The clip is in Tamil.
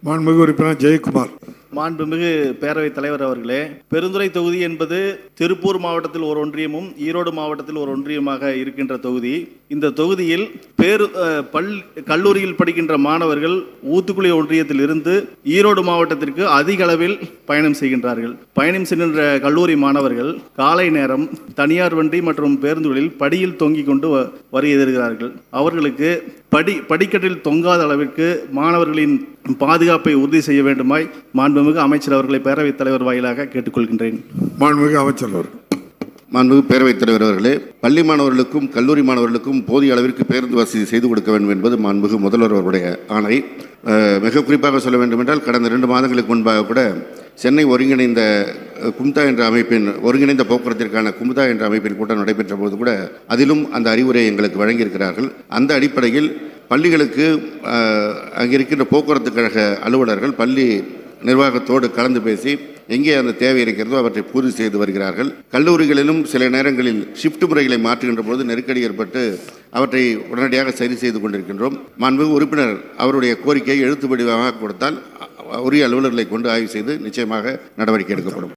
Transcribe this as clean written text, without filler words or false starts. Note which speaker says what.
Speaker 1: மாண்புமிகு உறுப்பினர் ஜெயக்குமார்.
Speaker 2: மாண்புமிகு பேரவைத் தலைவர் அவர்களே, பெருந்துறை தொகுதி என்பது திருப்பூர் மாவட்டத்தில் ஒரு ஒன்றியமும் ஈரோடு மாவட்டத்தில் ஒரு ஒன்றியமாக இருக்கின்ற தொகுதி. இந்த தொகுதியில் கல்லூரியில் படிக்கின்ற மாணவர்கள் ஊத்துக்குளி ஒன்றியத்தில் இருந்து ஈரோடு மாவட்டத்திற்கு அதிக அளவில் பயணம் செய்கின்றார்கள். பயணம் செய்கின்ற கல்லூரி மாணவர்கள் காலை நேரம் தனியார் வண்டி மற்றும் பேருந்துகளில் படியில் தொங்கிக் கொண்டு வருகிறார்கள். அவர்களுக்கு படிக்கட்டில் தொங்காத அளவிற்கு மாணவர்களின் பாதுகாப்பை உறுதி செய்ய வேண்டுமாய் மாண்புமிகு அமைச்சர் அவர்களை பேரவைத் தலைவர் வாயிலாக கேட்டுக்கொள்கின்றேன்.
Speaker 1: மாண்புமிகு அமைச்சர் அவர்கள்.
Speaker 3: மாண்புமிகு பேரவைத் தலைவர் அவர்களே, பள்ளி மாணவர்களுக்கும் கல்லூரி மாணவர்களுக்கும் போதிய அளவிற்கு பேருந்து வசதி செய்து கொடுக்க வேண்டும் என்பது மாண்புமிகு முதல்வர் அவருடைய ஆணை. மிக குறிப்பாக சொல்ல வேண்டுமென்றால், கடந்த 2 மாதங்களுக்கு முன்பாக கூட சென்னை ஒருங்கிணைந்த கும்தா என்ற அமைப்பின் ஒருங்கிணைந்த போக்குவரத்திற்கான கும்தா என்ற அமைப்பின் கூட்டம் நடைபெற்ற போது கூட அதிலும் அந்த அறிவுரை எங்களுக்கு வழங்கியிருக்கிறார்கள். அந்த அடிப்படையில் பள்ளிகளுக்கு அங்கே இருக்கின்ற போக்குவரத்து கழக அலுவலர்கள் பள்ளி நிர்வாகத்தோடு கலந்து பேசி எங்கே அந்த தேவை இருக்கிறதோ அவற்றை பூர்த்தி செய்து வருகிறார்கள். கல்லூரிகளிலும் சில நேரங்களில் ஷிஃப்ட் முறைகளை மாற்றுகின்ற போது நெருக்கடி ஏற்பட்டு அவற்றை உடனடியாக சரி செய்து கொண்டிருக்கின்றோம். மாண்புமிகு உறுப்பினர் அவருடைய கோரிக்கையை எழுத்து வடிவமாக கொடுத்தால் உரிய அலுவலர்களை கொண்டு ஆய்வு செய்து நிச்சயமாக நடவடிக்கை எடுக்கப்படும்.